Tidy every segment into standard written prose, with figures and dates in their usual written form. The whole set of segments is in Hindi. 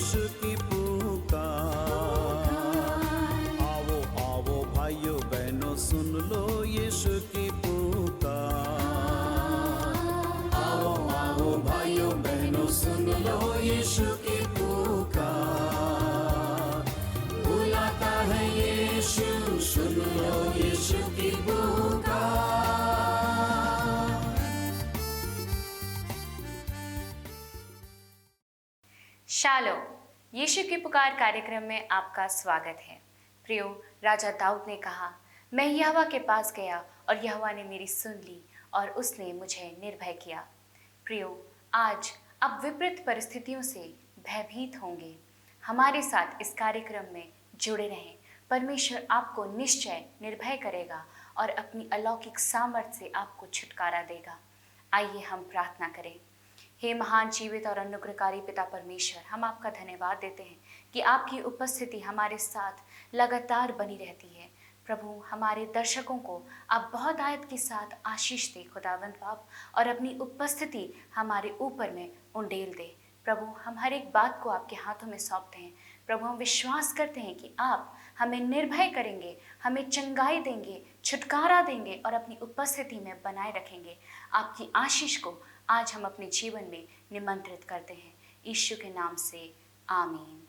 यीशु की पुकार। आओ आओ भाइयों बहनों सुन लो यीशु की पुकार। आओ आओ भाइयों बहनों सुन लो यीशु की पुकार। बुलाता है यीशु, सुन लो यीशु की पुकार। शालोम, यीशु की पुकार कार्यक्रम में आपका स्वागत है। प्रियो, राजा दाऊद ने कहा, मैं यहोवा के पास गया और यहोवा ने मेरी सुन ली और उसने मुझे निर्भय किया। प्रियो, आज आप विपरीत परिस्थितियों से भयभीत होंगे। हमारे साथ इस कार्यक्रम में जुड़े रहें। परमेश्वर आपको निश्चय निर्भय करेगा और अपनी अलौकिक सामर्थ्य से आपको छुटकारा देगा। आइए हम प्रार्थना करें। हे महान जीवित और अनुग्रहकारी पिता परमेश्वर, हम आपका धन्यवाद देते हैं कि आपकी उपस्थिति हमारे साथ लगातार बनी रहती है। प्रभु, हमारे दर्शकों को आप बहुत आयत के साथ आशीष दे खुदावंद बाप, और अपनी उपस्थिति हमारे ऊपर में उंडेल दे। प्रभु, हम हर एक बात को आपके हाथों में सौंपते हैं। प्रभु, हम विश्वास करते हैं कि आप हमें निर्भय करेंगे, हमें चंगाई देंगे, छुटकारा देंगे और अपनी उपस्थिति में बनाए रखेंगे। आपकी आशीष को आज हम अपने जीवन में निमंत्रित करते हैं। यीशु के नाम से आमीन।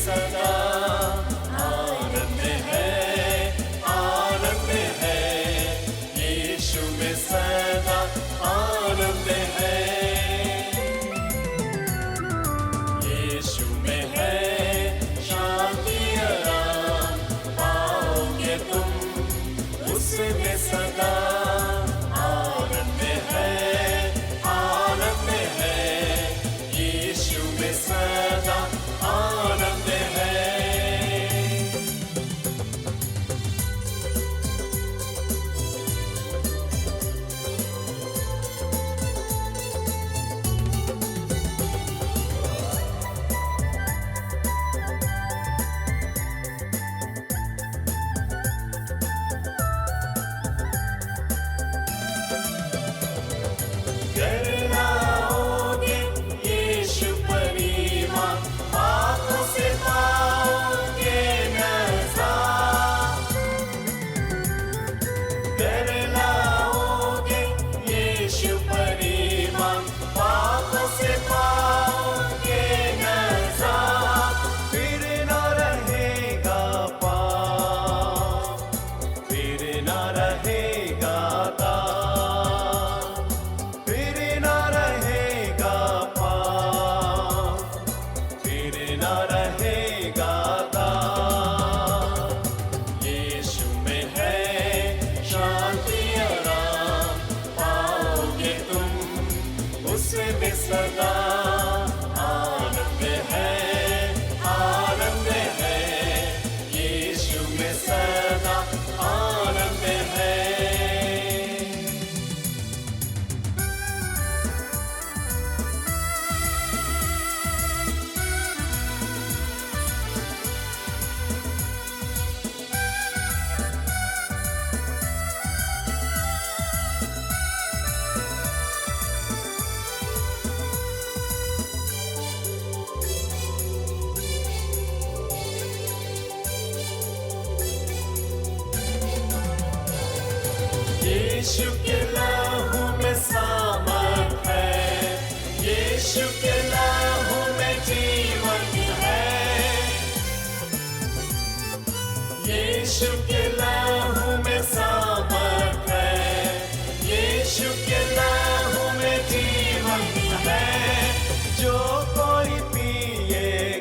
सदा आनंद है, यीशु में सदा आनंद है। यीशु में है शांति आराम, पाओगे तुम उसमें सदा आनंद है, यीशु में सदा आनंद है। सदा आनंद है, यीशु में सदा आनंद है। यीशु के लहू में सामर्थ है, यीशु के लहू में जीवन है। यीशु के लहू में सामर्थ है, यीशु के लहू में जीवन है। जो कोई पिए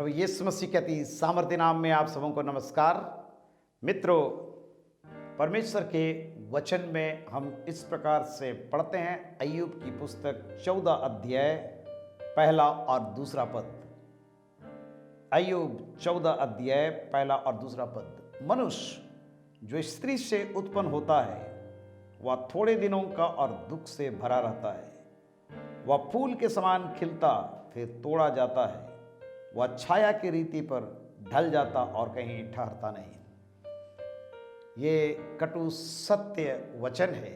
प्रभु यीशु मसीह के अति सामर्थ्य नाम में आप सबों को नमस्कार। मित्रों, परमेश्वर के वचन में हम इस प्रकार से पढ़ते हैं, अय्यूब की पुस्तक 14 अध्याय पहला और दूसरा पद। अय्यूब 14 अध्याय पहला और दूसरा पद। मनुष्य जो स्त्री से उत्पन्न होता है वह थोड़े दिनों का और दुख से भरा रहता है। वह फूल के समान खिलता फिर तोड़ा जाता है। वह छाया की रीति पर ढल जाता और कहीं ठहरता नहीं। ये कटु सत्य वचन है।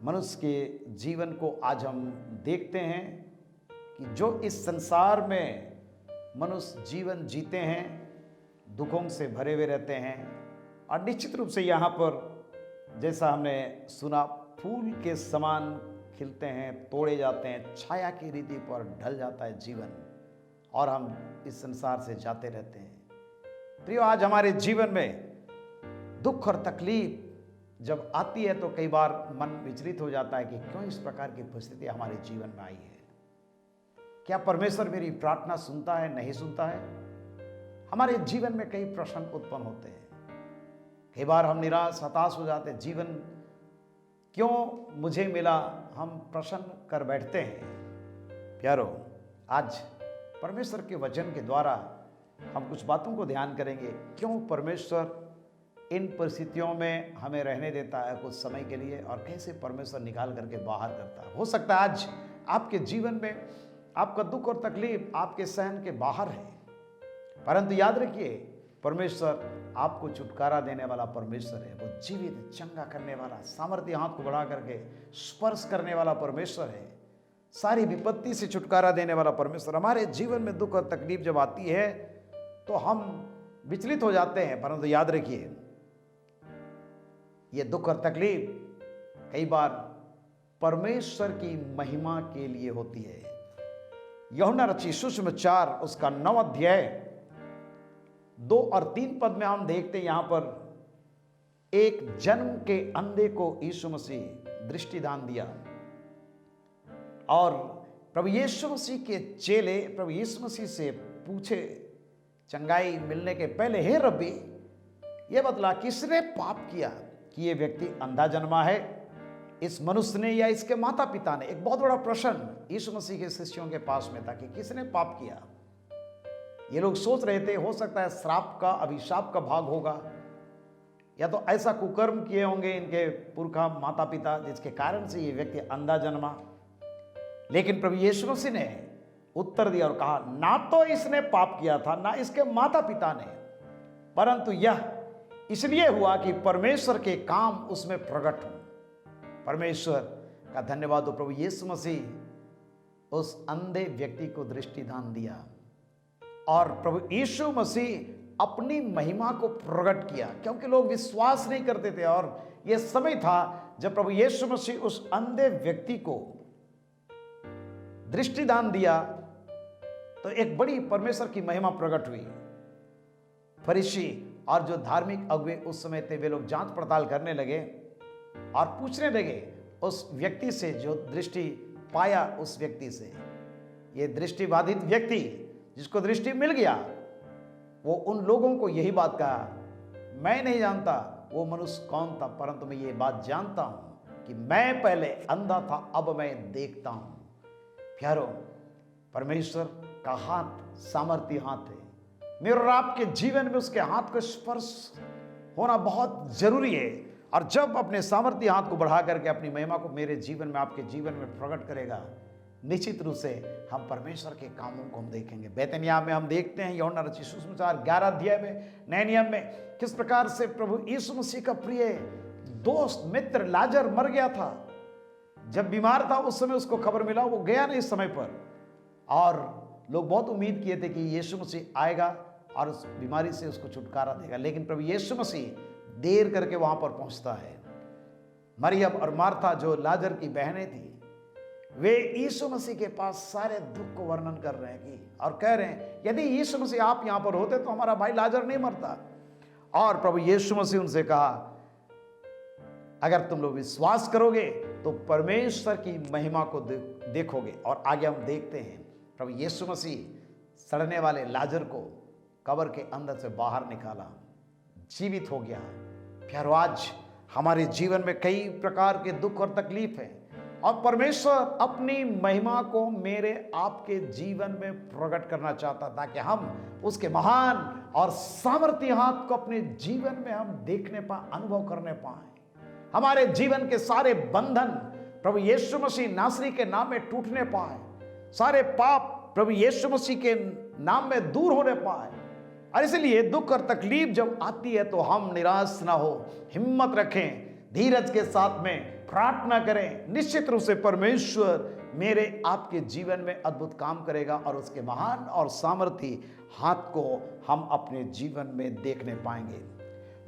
मनुष्य के जीवन को आज हम देखते हैं कि जो इस संसार में मनुष्य जीवन जीते हैं, दुखों से भरे हुए रहते हैं। और निश्चित रूप से यहाँ पर जैसा हमने सुना, फूल के समान खिलते हैं, तोड़े जाते हैं, छाया की रीति पर ढल जाता है जीवन, और हम इस संसार से जाते रहते हैं। प्रियो, आज हमारे जीवन में दुख और तकलीफ जब आती है तो कई बार मन विचलित हो जाता है कि क्यों इस प्रकार की परिस्थिति हमारे जीवन में आई है। क्या परमेश्वर मेरी प्रार्थना सुनता है, नहीं सुनता है? हमारे जीवन में कई प्रश्न उत्पन्न होते हैं। कई बार हम निराश, हताश हो जाते हैं। जीवन क्यों मुझे मिला, हम प्रश्न कर बैठते हैं। प्यारो, आज परमेश्वर के वचन के द्वारा हम कुछ बातों को ध्यान करेंगे। क्यों परमेश्वर इन परिस्थितियों में हमें रहने देता है कुछ समय के लिए, और कैसे परमेश्वर निकाल करके बाहर करता है। हो सकता है आज आपके जीवन में आपका दुख और तकलीफ आपके सहन के बाहर है, परंतु याद रखिए, परमेश्वर आपको छुटकारा देने वाला परमेश्वर है। वो जीवित, चंगा करने वाला, सामर्थ्य हाथ को बढ़ा करके स्पर्श करने वाला परमेश्वर है। सारी विपत्ति से छुटकारा देने वाला परमेश्वर। हमारे जीवन में दुख और तकलीफ जब आती है तो हम विचलित हो जाते हैं, परंतु याद रखिए, ये दुख और तकलीफ कई बार परमेश्वर की महिमा के लिए होती है। यूहन्ना रचित सुसमाचार उसका 9 अध्याय 2 और 3 पद में हम देखते हैं, यहां पर एक जन्म के अंधे को यीशु मसीह दृष्टिदान दिया, और प्रभु यीशु मसीह के चेले प्रभु यीशु मसीह से पूछे चंगाई मिलने के पहले, हे रब्बी, ये बतला किसने पाप किया कि ये व्यक्ति अंधा जन्मा है, इस मनुष्य ने या इसके माता पिता ने? एक बहुत बड़ा प्रश्न यीशु मसीह के शिष्यों के पास में था कि किसने पाप किया। ये लोग सोच रहे थे, हो सकता है श्राप का, अभिशाप का भाग होगा, या तो ऐसा कुकर्म किए होंगे इनके पुरखा माता पिता जिसके कारण से ये व्यक्ति अंधा जन्मा। लेकिन प्रभु यीशु मसीह ने उत्तर दिया और कहा, ना तो इसने पाप किया था, ना इसके माता पिता ने, परंतु यह इसलिए हुआ कि परमेश्वर के काम उसमें प्रकट हो। परमेश्वर का धन्यवाद हो, प्रभु यीशु मसीह उस अंधे व्यक्ति को दृष्टिदान दिया, और प्रभु यीशु मसीह अपनी महिमा को प्रकट किया, क्योंकि लोग विश्वास नहीं करते थे। और यह समय था जब प्रभु यीशु मसीह उस अंधे व्यक्ति को दृष्टिदान दिया तो एक बड़ी परमेश्वर की महिमा प्रकट हुई। फरीसी और जो धार्मिक अगुवे उस समय थे, वे लोग जांच पड़ताल करने लगे और पूछने लगे उस व्यक्ति से जो दृष्टि पाया, उस व्यक्ति से, ये दृष्टिबाधित व्यक्ति जिसको दृष्टि मिल गया, वो उन लोगों को यही बात कहा, मैं नहीं जानता वो मनुष्य कौन था, परंतु मैं ये बात जानता हूं कि मैं पहले अंधा था, अब मैं देखता हूं। प्यारो, परमेश्वर का हाथ सामर्थ्य हाथ है। मेरे और आपके जीवन में उसके हाथ का स्पर्श होना बहुत जरूरी है। और जब अपने सामर्थ्य हाथ को बढ़ा करके अपनी महिमा को मेरे जीवन में, आपके जीवन में प्रकट करेगा, निश्चित रूप से हम परमेश्वर के कामों को हम देखेंगे। बेतनिया में हम देखते हैं, यूहन्ना रचित सुसमाचार 11 अध्याय में, नए नियम में, किस प्रकार से प्रभु यीशु मसीह का प्रिय दोस्त, मित्र लाजर मर गया था। जब बीमार था उस समय उसको खबर मिला, वो गया नहीं इस समय पर, और लोग बहुत उम्मीद किए थे कि यीशु मसीह आएगा और उस बीमारी से उसको छुटकारा देगा। लेकिन प्रभु यीशु मसीह देर करके वहां पर पहुंचता है। मरियम और मार्था जो लाजर की बहनें थी, वे यीशु मसीह के पास सारे दुख को वर्णन कर रहे हैं कि, और कह रहे हैं, यदि यीशु मसीह आप यहां पर होते तो हमारा भाई लाजर नहीं मरता। और प्रभु यीशु मसीह उनसे कहा, अगर तुम लोग विश्वास करोगे तो परमेश्वर की महिमा को देखोगे। और आगे हम देखते हैं प्रभु यीशु मसीह सड़ने वाले लाजर को कब्र के अंदर से बाहर निकाला, जीवित हो गया। प्यारो, आज हमारे जीवन में कई प्रकार के दुख और तकलीफ हैं और परमेश्वर अपनी महिमा को मेरे आपके जीवन में प्रकट करना चाहता ताकि हम उसके महान और सामर्थ्य हाथ को अपने जीवन में हम देखने पाए, अनुभव करने पाए। हमारे जीवन के सारे बंधन प्रभु यीशु मसीह नासरी के नाम में टूटने पाए, सारे पाप प्रभु यीशु मसीह के नाम में दूर होने पाए। और इसलिए दुख और तकलीफ जब आती है तो हम निराश ना हो, हिम्मत रखें, धीरज के साथ में प्रार्थना करें। निश्चित रूप से परमेश्वर मेरे आपके जीवन में अद्भुत काम करेगा और उसके महान और सामर्थ्य हाथ को हम अपने जीवन में देखने पाएंगे।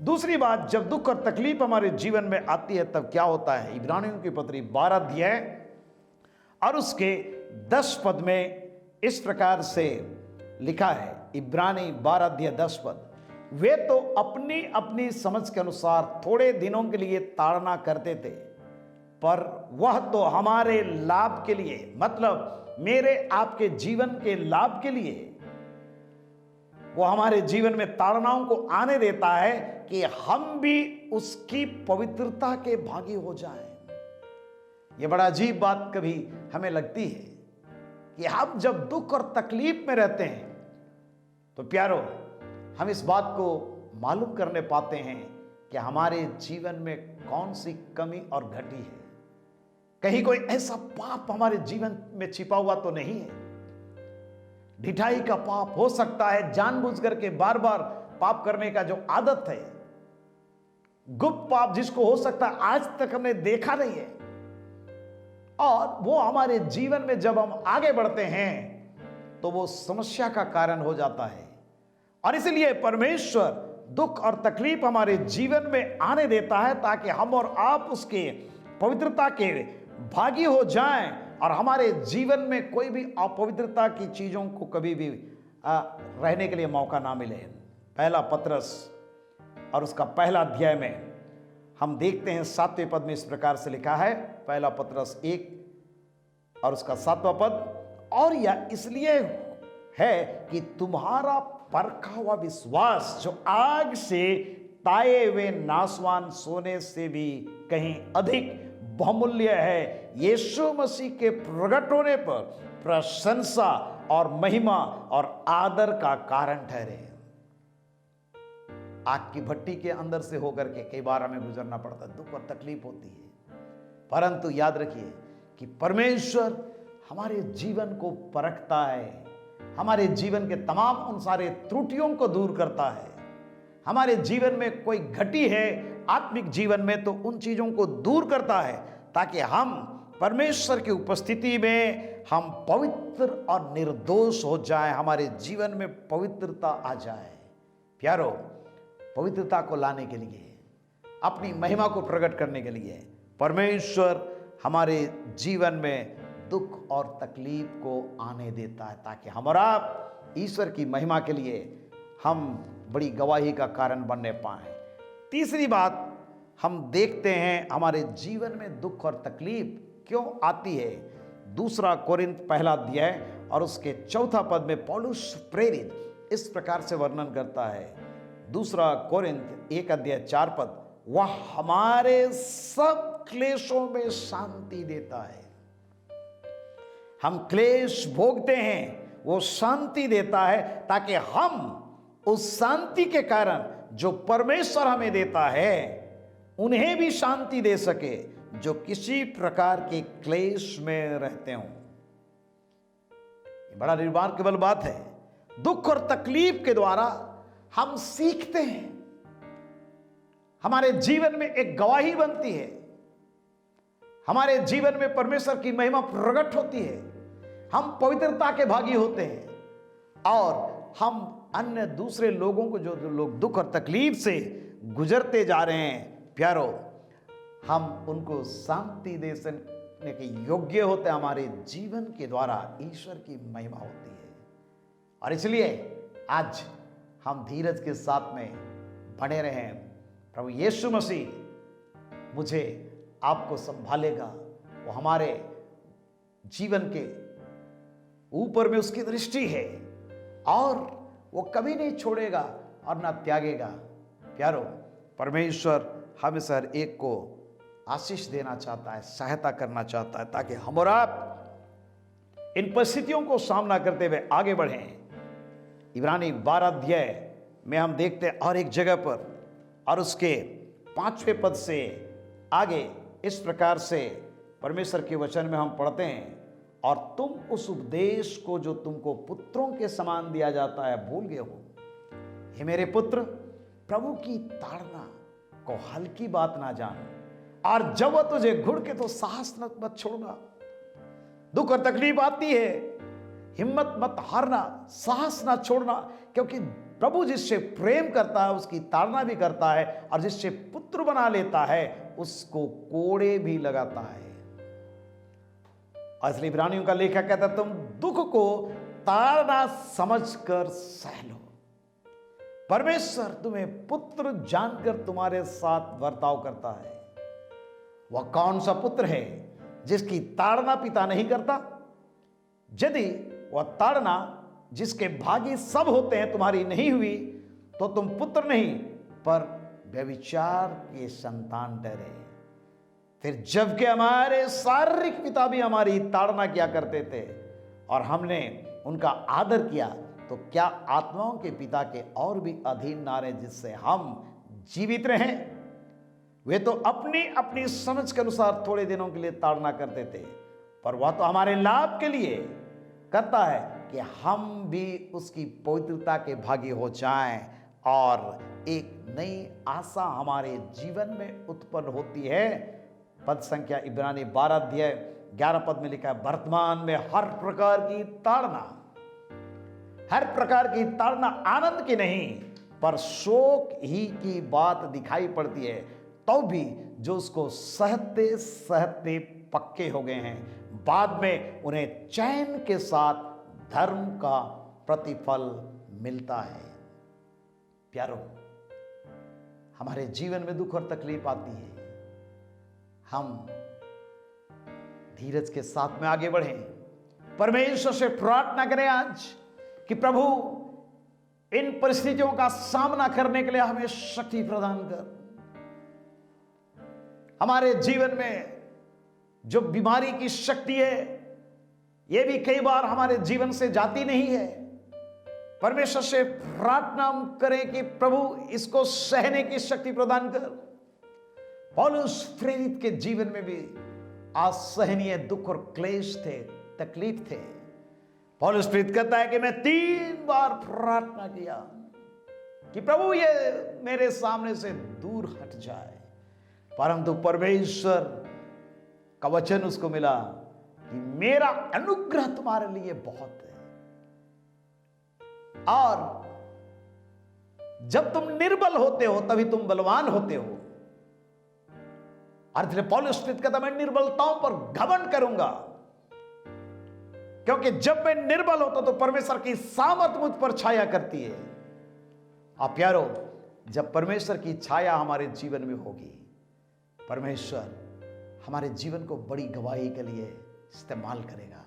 दूसरी बात, जब दुख और तकलीफ हमारे जीवन में आती है तब क्या होता है? इब्रानियों की पत्री 12 अध्याय और उसके 10 पद में इस प्रकार से लिखा है। इब्रानी 12 अध्याय 10 पद, वे तो अपनी अपनी समझ के अनुसार थोड़े दिनों के लिए ताड़ना करते थे, पर वह तो हमारे लाभ के लिए, मतलब मेरे आपके जीवन के लाभ के लिए वो हमारे जीवन में ताड़नाओं को आने देता है कि हम भी उसकी पवित्रता के भागी हो जाएं। ये बड़ा अजीब बात कभी हमें लगती है कि हम जब दुख और तकलीफ में रहते हैं तो प्यारो, हम इस बात को मालूम करने पाते हैं कि हमारे जीवन में कौन सी कमी और घटी है। कहीं कोई ऐसा पाप हमारे जीवन में छिपा हुआ तो नहीं है? ढिठाई का पाप हो सकता है, जानबूझ करके बार बार पाप करने का जो आदत है, गुप्त पाप जिसको हो सकता है आज तक हमने देखा नहीं है, और वो हमारे जीवन में जब हम आगे बढ़ते हैं तो वो समस्या का कारण हो जाता है। और इसलिए परमेश्वर दुख और तकलीफ हमारे जीवन में आने देता है ताकि हम और आप उसके पवित्रता के भागी हो जाएं और हमारे जीवन में कोई भी अपवित्रता की चीजों को कभी भी रहने के लिए मौका ना मिले। पहला पत्रस और उसका पहला अध्याय में हम देखते हैं 7वें पद में इस प्रकार से लिखा है। पहला पत्रस 1 और उसका 7वां पद, और यह इसलिए है कि तुम्हारा परखा हुआ विश्वास जो आग से ताए हुए नासवान सोने से भी कहीं अधिक बहुमूल्य है, यीशु मसीह के प्रकट होने पर प्रशंसा और महिमा और आदर का कारण ठहरे। आग की भट्टी के अंदर से होकर के कई बार हमें गुजरना पड़ता है, दुख और तकलीफ होती है, परंतु याद रखिए कि परमेश्वर हमारे जीवन को परखता है, हमारे जीवन के तमाम उन सारे त्रुटियों को दूर करता है। हमारे जीवन में कोई घटी है आत्मिक जीवन में तो उन चीजों को दूर करता है ताकि हम परमेश्वर की उपस्थिति में हम पवित्र और निर्दोष हो जाएं, हमारे जीवन में पवित्रता आ जाए। प्यारो, पवित्रता को लाने के लिए, अपनी महिमा को प्रकट करने के लिए परमेश्वर हमारे जीवन में दुख और तकलीफ को आने देता है ताकि हम और आप ईश्वर की महिमा के लिए हम बड़ी गवाही का कारण बनने पाएं। तीसरी बात हम देखते हैं हमारे जीवन में दुख और तकलीफ क्यों आती है। 2 कोरिन्थ पहला अध्याय और उसके 4 पद में पौलुस प्रेरित इस प्रकार से वर्णन करता है। 2 कोरिन्थ 1 अध्याय 4 पद, वह हमारे सब क्लेशों में शांति देता है। हम क्लेश भोगते हैं, वो शांति देता है ताकि हम उस शांति के कारण जो परमेश्वर हमें देता है उन्हें भी शांति दे सके जो किसी प्रकार के क्लेश में रहते हों। ये बड़ा रिमार्केबल बात है। दुख और तकलीफ के द्वारा हम सीखते हैं, हमारे जीवन में एक गवाही बनती है, हमारे जीवन में परमेश्वर की महिमा प्रकट होती है, हम पवित्रता के भागी होते हैं और हम अन्य दूसरे लोगों को जो लोग दुख और तकलीफ से गुजरते जा रहे हैं, प्यारो, हम उनको शांति देने के योग्य होते हैं। हमारे जीवन के द्वारा ईश्वर की महिमा होती है और इसलिए आज हम धीरज के साथ में बने रहें। प्रभु यीशु मसीह मुझे आपको संभालेगा, वो हमारे जीवन के ऊपर में उसकी दृष्टि है और वो कभी नहीं छोड़ेगा और ना त्यागेगा। प्यारो, परमेश्वर हम इस हर एक को आशीष देना चाहता है, सहायता करना चाहता है, ताकि हम और आप इन परिस्थितियों को सामना करते हुए आगे बढ़ें। इब्रानी 12 अध्याय में हम देखते हैं और एक जगह पर, और उसके 5वें पद से आगे इस प्रकार से परमेश्वर के वचन में हम पढ़ते हैं, और तुम उस उपदेश को जो तुमको पुत्रों के समान दिया जाता है भूल गए हो। हे मेरे पुत्र, प्रभु की ताड़ना को हल्की बात ना जान, और जब वह तुझे घुड़के तो साहस मत छोड़ना। दुख और तकलीफ आती है, हिम्मत मत हारना, साहस ना छोड़ना, क्योंकि प्रभु जिससे प्रेम करता है उसकी ताड़ना भी करता है, और जिससे पुत्र बना लेता है उसको कोड़े भी लगाता है। इसलिए इब्रानियों का लेखक कहता है, तुम दुख को ताड़ना समझकर सह लो। परमेश्वर तुम्हें पुत्र जानकर तुम्हारे साथ बर्ताव करता है। वह कौन सा पुत्र है जिसकी ताड़ना पिता नहीं करता? यदि वह ताड़ना जिसके भागी सब होते हैं तुम्हारी नहीं हुई, तो तुम पुत्र नहीं पर व्यभिचार के संतान ठहरे। फिर जबकि हमारे शारीरिक पिता भी हमारी ताड़ना किया करते थे और हमने उनका आदर किया, तो क्या आत्माओं के पिता के और भी अधीन ना रहे जिससे हम जीवित रहें? वे तो अपनी अपनी समझ के अनुसार थोड़े दिनों के लिए ताड़ना करते थे, पर वह तो हमारे लाभ के लिए करता है कि हम भी उसकी पवित्रता के भागी हो जाएं, और एक नई आशा हमारे जीवन में उत्पन्न होती है। पद संख्या इब्रानी 12 अध्याय 11 पद में लिखा है, वर्तमान में हर प्रकार की ताड़ना आनंद की नहीं पर शोक ही की बात दिखाई पड़ती है, तो भी जो उसको सहते सहते पक्के हो गए हैं, बाद में उन्हें चैन के साथ धर्म का प्रतिफल मिलता है। प्यारो, हमारे जीवन में दुख और तकलीफ आती है, हम धीरज के साथ में आगे बढ़ें। परमेश्वर से प्रार्थना करें आज कि प्रभु इन परिस्थितियों का सामना करने के लिए हमें शक्ति प्रदान कर। हमारे जीवन में जो बीमारी की शक्ति है, यह भी कई बार हमारे जीवन से जाती नहीं है। परमेश्वर से प्रार्थना करें कि प्रभु इसको सहने की शक्ति प्रदान कर। पौलुस प्रेरित के जीवन में भी असहनीय दुख और क्लेश थे, तकलीफ थे। पौलुस प्रेरित कहता है कि मैं 3 बार प्रार्थना किया कि प्रभु ये मेरे सामने से दूर हट जाए, परंतु परमेश्वर का वचन उसको मिला कि मेरा अनुग्रह तुम्हारे लिए बहुत है। और जब तुम निर्बल होते हो तभी तुम बलवान होते हो। और इसलिए पौलुस कहता मैं निर्बलताओं पर घमंड करूंगा, क्योंकि जब मैं निर्बल होता तो परमेश्वर की सामर्थ मुझ पर छाया करती है। आप प्यारो, जब परमेश्वर की छाया हमारे जीवन में होगी, परमेश्वर हमारे जीवन को बड़ी गवाही के लिए इस्तेमाल करेगा।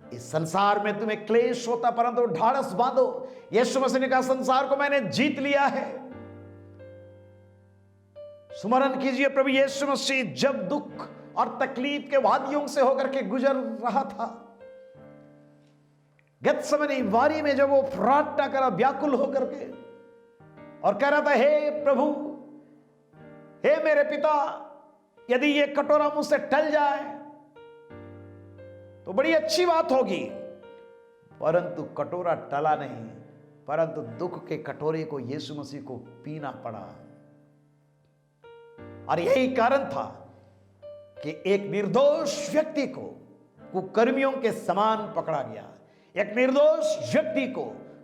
इस संसार में तुम्हें क्लेश होता, परंतु ढाढ़स बांधो। यीशु मसीह ने कहा संसार को मैंने जीत लिया है। स्मरण कीजिए, प्रभु यीशु मसीह जब दुख और तकलीफ के वादियों से होकर के गुजर रहा था, गेत्सेमनी वारी में जब वो प्रार्थना करा व्याकुल होकर के और कह रहा था, हे प्रभु, हे मेरे पिता, यदि ये कटोरा मुझसे टल जाए तो बड़ी अच्छी बात होगी। परंतु कटोरा टला नहीं, परंतु दुख के कटोरे को यीशु मसीह को पीना पड़ा। और यही कारण था कि एक निर्दोष व्यक्ति को कुकर्मियों के समान पकड़ा गया। एक निर्दोष व्यक्ति को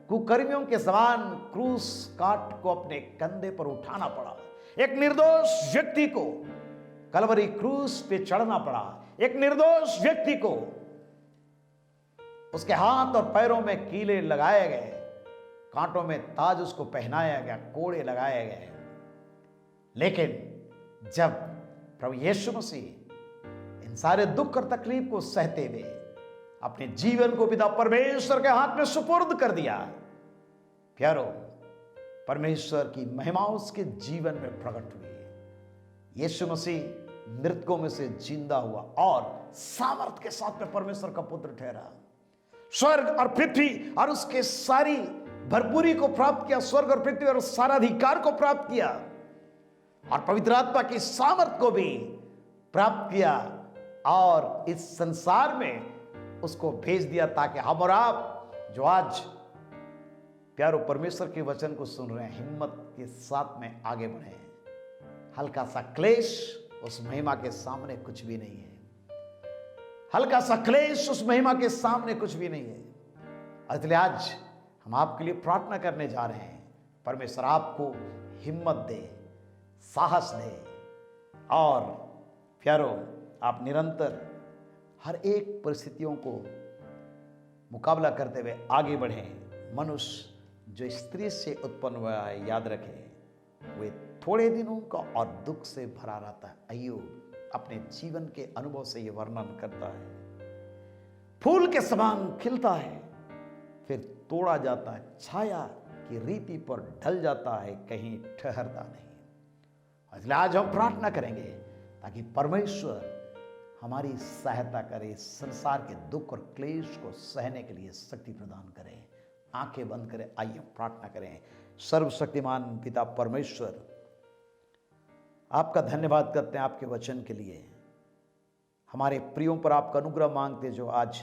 कुकर्मियों के समान क्रूस काट को अपने कंधे पर उठाना पड़ा। एक निर्दोष व्यक्ति को कलवरी क्रूस पे चढ़ना पड़ा। एक निर्दोष व्यक्ति को उसके हाथ और पैरों में कीले लगाए गए, कांटों में ताज उसको पहनाया गया, कोड़े लगाए गए। लेकिन जब प्रभु यीशु मसीह इन सारे दुख और तकलीफ को सहते हुए अपने जीवन को पिता परमेश्वर के हाथ में सुपुर्द कर दिया, प्यारो, परमेश्वर की महिमा उसके जीवन में प्रकट हुई। यीशु मसीह मृतकों में से जिंदा हुआ और सामर्थ के साथ में परमेश्वर का पुत्र ठहरा। स्वर्ग और पृथ्वी और उसके सारी भरपूरी को प्राप्त किया, स्वर्ग और पृथ्वी और सारा अधिकार को प्राप्त किया और पवित्र आत्मा की सामर्थ को भी प्राप्त किया और इस संसार में उसको भेज दिया ताकि हम और आप जो आज प्यारो परमेश्वर के वचन को सुन रहे हैं, हिम्मत के साथ में आगे बढ़े। हल्का सा क्लेश उस महिमा के सामने कुछ भी नहीं है। हल्का सा क्लेश उस महिमा के सामने कुछ भी नहीं है। इसलिए आज हम आपके लिए प्रार्थना करने जा रहे हैं। परमेश्वर आपको हिम्मत दे, साहस दे और प्यारो आप निरंतर हर एक परिस्थितियों को मुकाबला करते हुए आगे बढ़ें। मनुष्य जो स्त्री से उत्पन्न हुआ है, याद रखें, वे थोड़े दिनों का और दुख से भरा रहता है। अय्यूब अपने जीवन के अनुभव से यह वर्णन करता है। फूल के समान खिलता है, फिर तोड़ा जाता है, छाया की रीति पर ढल जाता है, कहीं ठहरता नहीं। इसलिए आज हम प्रार्थना करेंगे ताकि परमेश्वर हमारी सहायता करे, संसार के दुख और क्लेश को सहने के लिए शक्ति प्रदान करे। आंखें बंद करें, आइए प्रार्थना करें। सर्वशक्तिमान पिता परमेश्वर, आपका धन्यवाद करते हैं आपके वचन के लिए। हमारे प्रियों पर आपका अनुग्रह मांगते जो आज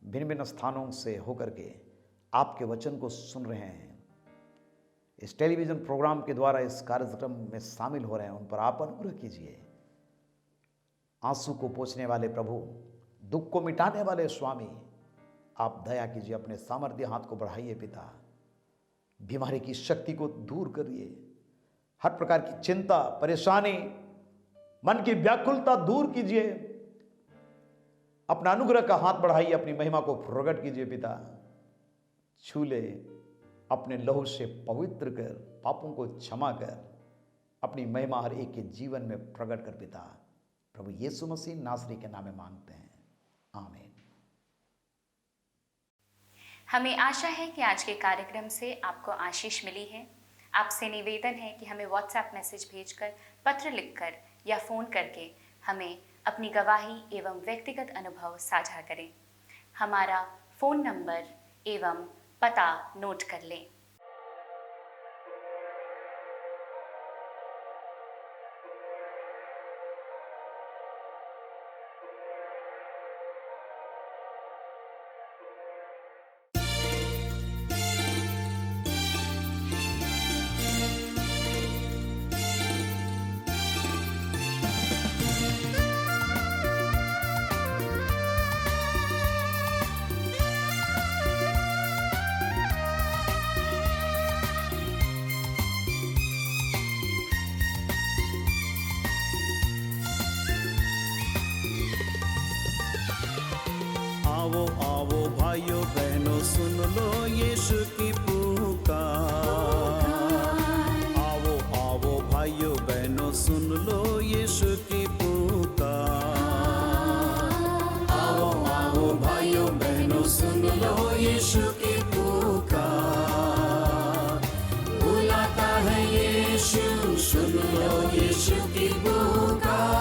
भिन्न भिन्न स्थानों से होकर के आपके वचन को सुन रहे हैं, इस टेलीविज़न प्रोग्राम के द्वारा इस कार्यक्रम में शामिल हो रहे हैं, उन पर आप अनुग्रह कीजिए। आंसू को पोंछने वाले प्रभु, दुख को मिटाने वाले स्वामी, आप दया कीजिए, अपने सामर्थ्य हाथ को बढ़ाइए पिता। बीमारी की शक्ति को दूर करिए, हर प्रकार की चिंता, परेशानी, मन की व्याकुलता दूर कीजिए। अपना अनुग्रह का हाथ बढ़ाइए, अपनी महिमा को प्रकट कीजिए पिता। छू ले, अपने लहू से पवित्र कर, पापों को क्षमा कर, अपनी महिमा हर एक के जीवन में प्रकट कर पिता। प्रभु यीशु मसीह नासरी के नाम में मांगते हैं, आमीन। हमें आशा है कि आज के कार्यक्रम से आपको आशीष मिली है। आपसे निवेदन है कि हमें व्हाट्सएप मैसेज भेजकर, पत्र लिखकर या फ़ोन करके हमें अपनी गवाही एवं व्यक्तिगत अनुभव साझा करें। हमारा फ़ोन नंबर एवं पता नोट कर लें। आओ आओ भाइयों बहनों, सुन लो यीशु की पुकार। आओ आओ भाइयों बहनों, सुन लो यीशु की पुकार। आओ आओ भाइयों बहनों, सुन लो यीशु की पुकार। बुलाता है यीशु, सुन लो यीशु की पुकार।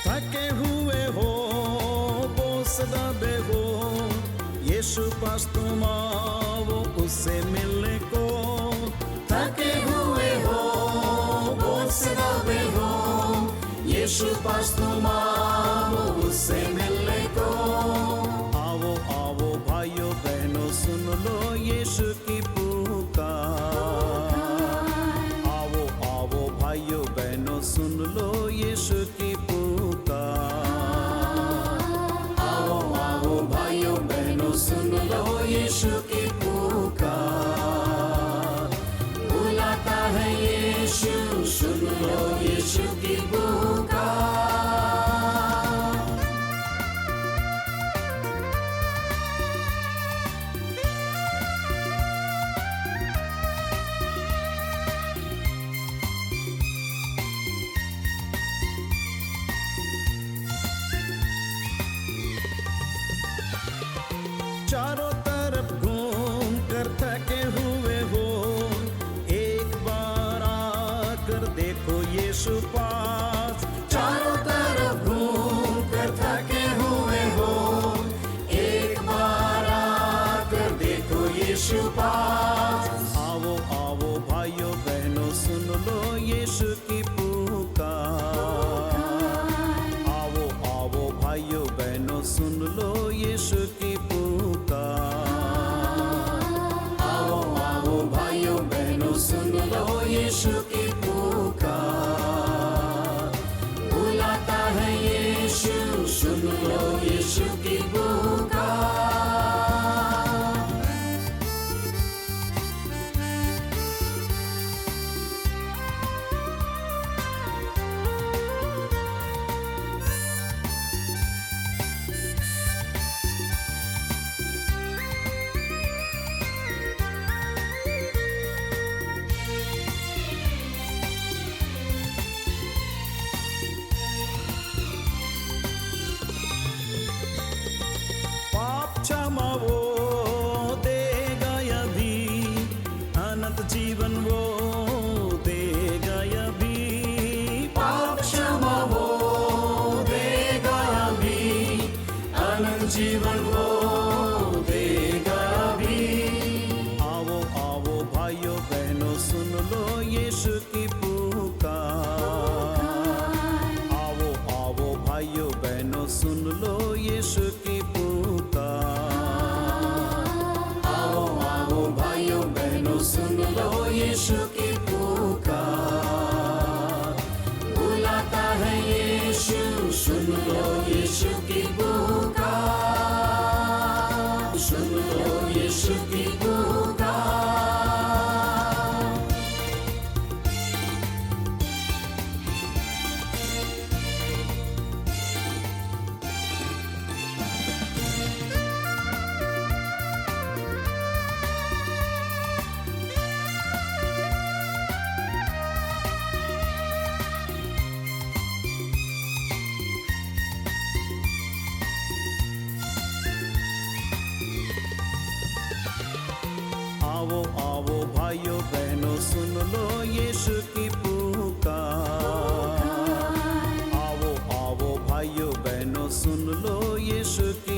थके हुए हो, बोझ दबे हो, यीशु पास तुम आओ उससे मिलने को। थके हुए हो, बोझ दबे हो, यीशु पास तुम आओ उससे मिलने को। आओ आओ भाइयों बहनों, सुन लो यीशु की पुकार। आओ आओ भाइयों बहनों, सुन लो यीशु की सुन लो यीशु की पुकार। चारों तरफ घूम कर थके हुए हो, एक बार आकर देखो यीशु पास। चारों तरफ घूम कर थके हुए हो, एक बार आकर देखो यीशु पास। आओ आओ भाइयों बहनों सुन लो यीशु की पुकार। आओ आओ भाइयों बहनों सुन लो यीशु की पुकार। आओ आओ भाइयों बहनों सुन लो यीशु की पुकार। बुलाता है यीशु, सुन लो यीशु की पुकार। पाप क्षमा वो देगा अभी, अनंत जीवन वो देगा अभी। पाप क्षमा वो देगा अभी, अनंत जीवन वो देगा अभी। आओ आओ भाइयों बहनों सुन लो यीशु की पुकार। आओ आओ भाइयों बहनों सुन लो यीशु की पुकार। आओ आओ भाइयों बहनों सुन लो यीशु की पुकार। बुलाता है यीशु, सुन लो यीशु की पुकार। सुन लो यीशु की पुकार। आओ आओ भाइयों बहनों सुन लो यीशु की पुकार। आओ आओ भाइयों बहनों सुन लो यीशु की